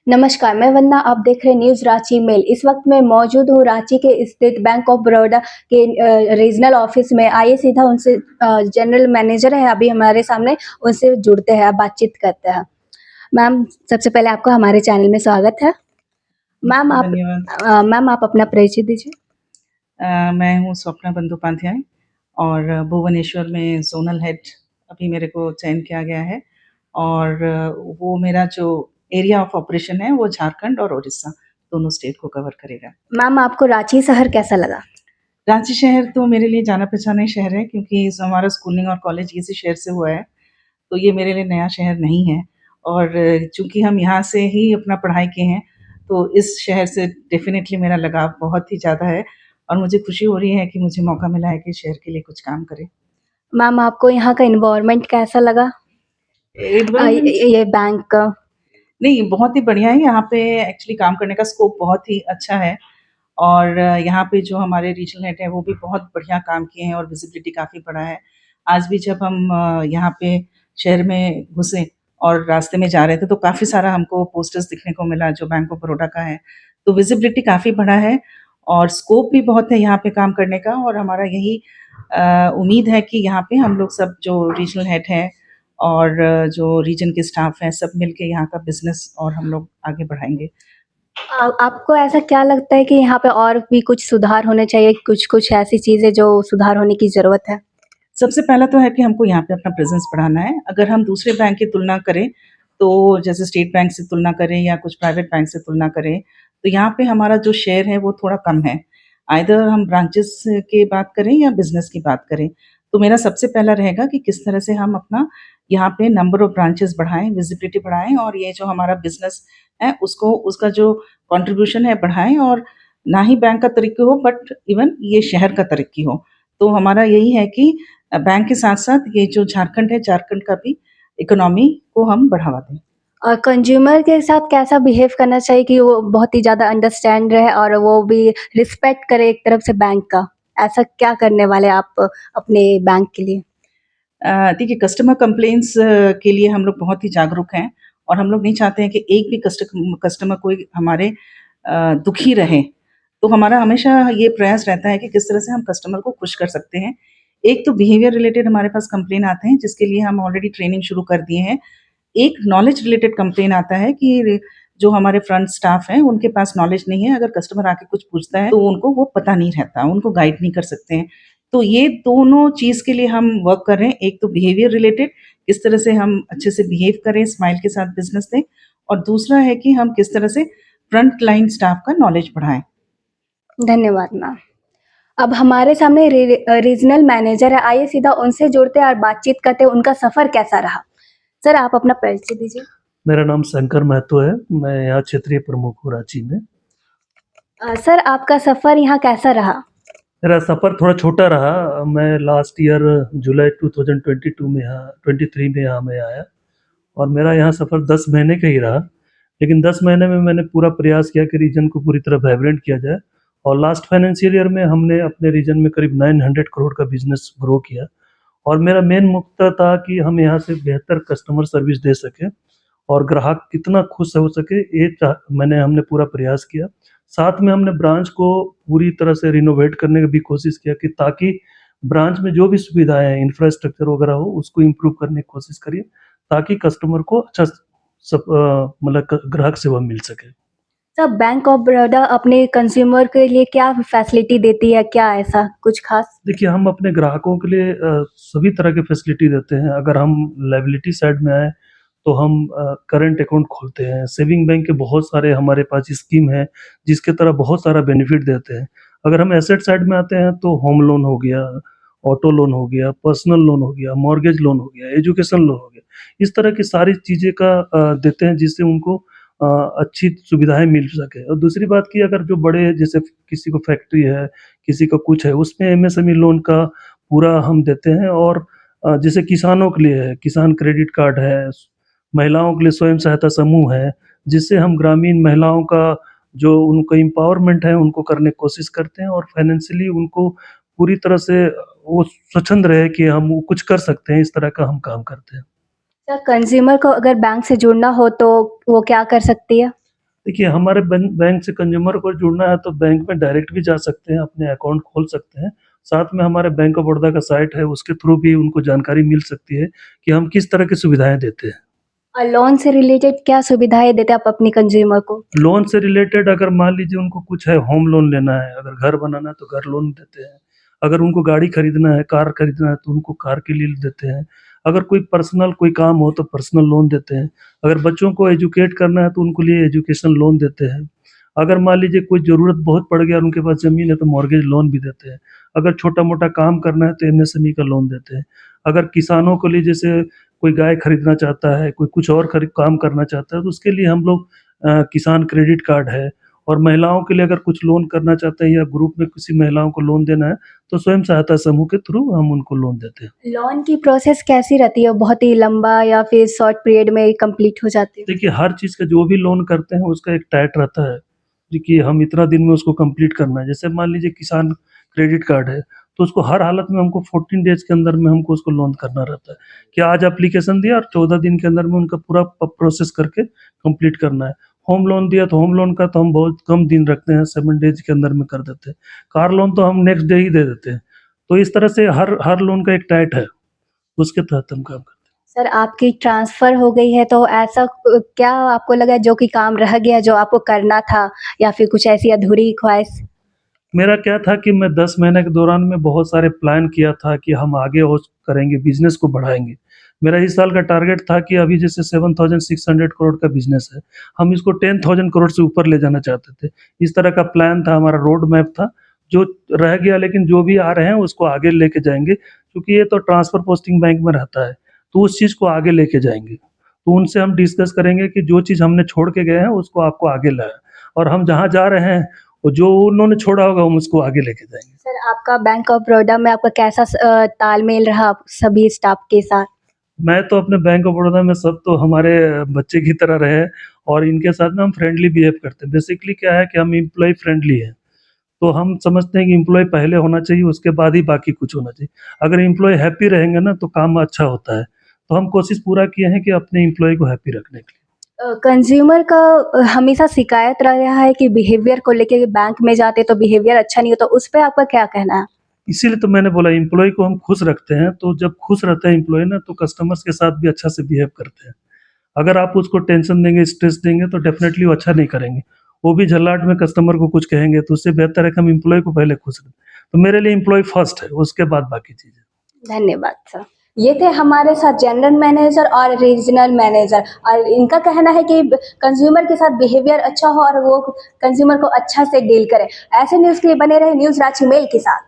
नमस्कार, मैं वंदना, आप देख रहे हैं न्यूज़ रांची मेल। इस वक्त मैं मौजूद हूँ रांची के स्थित बैंक ऑफ बड़ौदा के रीजनल ऑफिस में। आइए सीधा उनसे जनरल मैनेजर है अभी हमारे सामने, उनसे जुड़ते हैं, बातचीत करते हैं। मैम, सबसे पहले आपका हमारे चैनल में स्वागत है। मैम आप धन्यवाद। मैम आप अपना परिचय दीजिए। मैं हूँ स्वप्ना बंदोपाध्याय और भुवनेश्वर में ज़ोनल हेड अभी मेरे को चयन किया गया है और वो मेरा जो एरिया ऑफ ऑपरेशन है वो झारखंड और उड़ीसा दोनों स्टेट को कवर करेगा। मैम, आपको रांची शहर कैसा लगा? रांची शहर तो मेरे लिए जाना-पहचाना ही शहर है क्योंकि हमारा स्कूलिंग और कॉलेज इसी शहर से हुआ है, तो ये मेरे लिए नया शहर नहीं है और चूँकि हम यहाँ से ही अपना पढ़ाई किए हैं, तो इस शहर से डेफ़िनेटली मेरा लगाव बहुत ही ज़्यादा है और मुझे खुशी हो रही है कि मुझे मौका मिला है कि शहर के लिए कुछ काम करें। मैम, आपको यहाँ का एनवायरनमेंट कैसा लगा? एनवायरनमेंट ये बैंक का? नहीं, बहुत ही बढ़िया है, यहाँ पे एक्चुअली काम करने का स्कोप बहुत ही अच्छा है और यहाँ पे जो हमारे रीजनल हेड हैं, वो भी बहुत बढ़िया काम किए हैं और विज़िबिलिटी काफ़ी बढ़ा है। आज भी जब हम यहाँ पे शहर में घुसे और रास्ते में जा रहे थे, तो काफ़ी सारा हमको पोस्टर्स दिखने को मिला, जो बैंक ऑफ बड़ौदा का है। तो विज़िबिलिटी काफ़ी बढ़ा है और स्कोप भी बहुत है यहाँ पे काम करने का और हमारा यही उम्मीद है कि यहाँ पे हम लोग सब जो रीजनल हेड हैं और जो रीजन के स्टाफ हैं, सब मिलके यहाँ का बिज़नेस और हम लोग आगे बढ़ाएँगे। आपको ऐसा क्या लगता है कि यहाँ पे और भी कुछ सुधार होने चाहिए, कुछ-कुछ ऐसी चीज़ें जो सुधार होने की ज़रूरत है? सबसे पहला तो है कि हमको यहाँ पे अपना प्रेज़ेंस बढ़ाना है। अगर हम दूसरे बैंक की तुलना करें, तो जैसे स्टेट बैंक से तुलना करें या कुछ प्राइवेट बैंक से तुलना करें, तो यहाँ पे हमारा जो शेयर है वो थोड़ा कम है। आइदर हम ब्रांचेज़ की बात करें या बिज़नेस की बात करें। तो मेरा सबसे पहला रहेगा कि किस तरह से हम अपना यहाँ पे नंबर ऑफ ब्रांचेज़ बढ़ाएँ, विज़िबिलिटी बढ़ाएँ और ये जो हमारा बिज़नेस है उसको उसका जो कंट्रीब्यूशन है बढ़ाएँ और ना ही बैंक का तरक्की हो बट इवन ये शहर का तरक्की हो। तो हमारा यही है कि बैंक के साथ-साथ ये जो झारखंड है, झारखंड का भी इकोनॉमी को हम बढ़ावा दें। और कंज़्यूमर के साथ कैसा बिहेव करना चाहिए कि वो बहुत ही ज़्यादा अंडरस्टैंड रहे और वो भी रिस्पेक्ट करे एक तरफ से बैंक का? ऐसा क्या करने वाले आप अपने बैंक के लिए? देखिए कस्टमर कंप्लेंट्स के लिए हम लोग बहुत ही जागरूक हैं और हम लोग नहीं चाहते हैं कि एक भी कस्टमर कोई हमारे दुखी रहे। तो हमारा हमेशा ये प्रयास रहता है कि किस तरह से हम कस्टमर को खुश कर सकते हैं। एक तो बिहेवियर रिलेटेड हमारे पास कंप्लेन आते हैं जिसके लिए हम ऑलरेडी ट्रेनिंग शुरू कर दिए हैं। एक नॉलेज रिलेटेड कंप्लेन आता है कि जो हमारे फ्रंट स्टाफ हैं, उनके पास नॉलेज नहीं है, अगर कस्टमर आके कुछ पूछता है, तो उनको वो पता नहीं रहता, उनको गाइड नहीं कर सकते हैं। तो ये दोनों चीज़ के लिए हम वर्क कर रहे हैं, एक तो बिहेवियर रिलेटेड, किस तरह से हम अच्छे से बिहेव करें, स्माइल के साथ बिज़नेस दें और दूसरा है कि हम किस तरह से फ्रंट लाइन स्टाफ का नॉलेज बढ़ाएँ। धन्यवाद मैम। अब हमारे सामने रीजनल मैनेजर है, आइए सीधा उनसे जुड़ते हैं और बातचीत करते हैं, उनका सफ़र कैसा रहा? सर, आप अपना परिचय दीजिए। मेरा नाम शंकर महतो है, मैं यहाँ क्षेत्रीय प्रमुख हूँ रांची में। सर, आपका सफ़र यहाँ कैसा रहा? मेरा सफ़र थोड़ा छोटा रहा, मैं लास्ट ईयर जुलाई 2022 में यहाँ 23 में यहाँ मैं आया और मेरा यहाँ सफ़र 10 महीने का ही रहा। लेकिन 10 महीने में मैंने पूरा प्रयास किया कि रीजन को पूरी तरह वाइब्रेंट किया जाए और लास्ट फाइनेंशियल ईयर में हमने अपने रीजन में करीब 900 करोड़ का बिज़नेस ग्रो किया और मेरा मेन मुद्दा था कि हम यहाँ से बेहतर कस्टमर सर्विस दे सकें और ग्राहक कितना खुश हो सके हमने पूरा प्रयास किया। साथ में हमने ब्रांच को पूरी तरह से रिनोवेट करने की भी कोशिश किया कि ताकि ब्रांच में जो भी सुविधाएँ हैं, इंफ्रास्ट्रक्चर वगैरह हो उसको इम्प्रूव करने की कोशिश करिए ताकि कस्टमर को अच्छा मतलब ग्राहक सेवा मिल सके। सर, बैंक ऑफ बड़ौदा अपने कंज्यूमर के लिए क्या फैसिलिटी देती है? क्या ऐसा कुछ ख़ास? देखिए, हम अपने ग्राहकों के लिए सभी तरह के फैसिलिटी देते हैं। अगर हम लायबिलिटी साइड में आएँ, तो हम करंट अकाउंट खोलते हैं। सेविंग बैंक के बहुत सारे हमारे पास स्कीम है, जिसके तरह बहुत सारा बेनिफिट देते हैं। अगर हम एसेट साइड में आते हैं, तो होम लोन हो गया, ऑटो लोन हो गया, पर्सनल लोन हो गया, मॉर्गेज लोन हो गया, एजुकेशन लोन हो गया। इस तरह की सारी चीज़ें का देते हैं, जिससे उनको अ, अच्छी सुविधाएँ मिल सके और दूसरी बात कि अगर जो बड़े जैसे किसी को फैक्ट्री है, किसी का कुछ है, उसमें एमएसएमई लोन का पूरा हम देते हैं और जैसे किसानों के लिए है, किसान क्रेडिट कार्ड है, महिलाओं के लिए स्वयं सहायता समूह है, जिससे हम ग्रामीण महिलाओं का जो उनका एम्पावरमेंट है, उनको करने की कोशिश करते हैं और फाइनेंशियली उनको पूरी तरह से वो स्वच्छंद रहे कि हम वो कुछ कर सकते हैं, इस तरह का हम काम करते हैं। सर, कंज्यूमर को अगर बैंक से जुड़ना हो तो वो क्या कर सकती है? देखिए, हमारे बैंक से कंज्यूमर को जुड़ना है तो बैंक में डायरेक्ट भी जा सकते हैं, अपने अकाउंट खोल सकते हैं। साथ में हमारे बैंक ऑफ बड़ौदा का साइट है, उसके थ्रू भी उनको जानकारी मिल सकती है कि हम किस तरह की सुविधाएँ देते हैं। और लोन से रिलेटेड क्या सुविधाएँ देते हैं आप अपने कंज्यूमर को? लोन से रिलेटेड अगर मान लीजिए उनको कुछ है, होम लोन लेना है, अगर घर बनाना है तो घर लोन देते हैं। अगर उनको गाड़ी खरीदना है, कार खरीदना है तो उनको कार के लिए देते हैं। अगर कोई पर्सनल कोई काम हो तो पर्सनल लोन देते हैं। अगर बच्चों को एजुकेट करना है तो उनके लिए एजुकेशन लोन देते हैं। अगर मान लीजिए कोई ज़रूरत बहुत पड़ गया और उनके पास ज़मीन है तो मॉर्गेज लोन भी देते हैं। अगर छोटा-मोटा काम करना है तो एमएसएमई का लोन देते हैं। अगर किसानों के लिए जैसे कोई गाय खरीदना चाहता है, कोई कुछ और काम करना चाहता है तो उसके लिए हम लोग किसान क्रेडिट कार्ड है। और महिलाओं के लिए अगर कुछ लोन करना चाहते हैं या ग्रुप में किसी महिलाओं को लोन देना है तो स्वयं सहायता समूह के थ्रू हम उनको लोन देते हैं। लोन की प्रोसेस कैसी रहती है? बहुत ही लंबा या फिर शॉर्ट पीरियड में कंप्लीट हो जाती है? देखिए, हर चीज़ का जो भी लोन करते हैं उसका एक टाइट रहता है, जी कि हम इतना दिन में उसको कंप्लीट करना है। जैसे मान लीजिए किसान क्रेडिट कार्ड है, तो उसको हर हालत में हमको 14 डेज़ के अंदर में हमको उसको लोन करना रहता है, कि आज एप्लीकेशन दिया और 14 दिन के अंदर में उनका पूरा प्रोसेस करके कंप्लीट करना है। होम लोन दिया तो होम लोन का तो हम बहुत कम दिन रखते हैं, 7 डेज़ के अंदर में कर देते हैं। कार लोन तो हम नेक्स्ट डे ही दे देते हैं। तो इस तरह से हर हर लोन का एक टाइट है, उसके तहत हम काम करते हैं। सर आपकी ट्रांसफ़र हो गई है तो ऐसा क्या आपको लगा जो कि काम रह गया जो आपको करना था या फिर कुछ ऐसी अधूरी ख्वाहिश? मेरा क्या था कि मैं 10 महीने के दौरान में बहुत सारे प्लान किया था कि हम आगे और करेंगे, बिज़नेस को बढ़ाएँगे। मेरा इस साल का टारगेट था कि अभी जैसे 7,600 करोड़ का बिज़नेस है, हम इसको 10,000 करोड़ से ऊपर ले जाना चाहते थे। इस तरह का प्लान था, हमारा रोड मैप था, जो रह गया लेकिन जो भी आ रहे हैं उसको आगे लेके जाएँगे, क्योंकि ये तो ट्रांसफ़र पोस्टिंग बैंक में रहता है, तो उस चीज़ को आगे लेके जाएँगे। तो उनसे हम डिस्कस करेंगे कि जो चीज़ हमने छोड़ के गए हैं उसको आपको आगे लाएँ और हम जहाँ जा रहे हैं और जो उन्होंने छोड़ा होगा हम उसको आगे लेके जाएँगे। सर आपका बैंक ऑफ बड़ौदा में आपका कैसा तालमेल रहा सभी स्टाफ के साथ? मैं तो अपने बैंक ऑफ बड़ौदा में सब तो हमारे बच्चे की तरह रहे और इनके साथ में हम फ्रेंडली बिहेव करते हैं। बेसिकली क्या है कि हम एम्प्लॉयी फ्रेंडली हैं। तो हम समझते हैं कि एम्प्लॉयी पहले होना चाहिए, उसके बाद ही बाकी कुछ होना चाहिए। अगर एम्प्लॉयी हैप्पी रहेंगे ना तो काम अच्छा होता है। तो हम कोशिश पूरा किए हैं कि अपने एम्प्लॉयी को हैप्पी रखने के लिए। कंज़्यूमर का हमेशा शिकायत रहा है कि बिहेवियर को लेके बैंक में जाते तो बिहेवियर अच्छा नहीं होता, उस पे आपका क्या कहना है? इसीलिए तो मैंने बोला एम्प्लॉयी को हम खुश रखते हैं, तो जब खुश रहते हैं एम्प्लॉयी ना तो कस्टमर्स के साथ भी अच्छा से बिहेव करते हैं। अगर आप उसको टेंशन देंगे, स्ट्रेस देंगे तो डेफ़िनेटली वो अच्छा नहीं करेंगे। वो भी झल्लाहट में कस्टमर को कुछ कहेंगे तो उससे बेहतर है कि हम एम्प्लॉयी को पहले खुश रखें। तो मेरे लिए एम्प्लॉयी फर्स्ट है, उसके बाद बाकी चीज़ें। धन्यवाद सर। ये थे हमारे साथ जनरल मैनेजर और रीजनल मैनेजर और इनका कहना है कि कंज्यूमर के साथ बिहेवियर अच्छा हो और वो कंज्यूमर को अच्छा से डील करें। ऐसे न्यूज़ के लिए बने रहे न्यूज़ रांची मेल के साथ।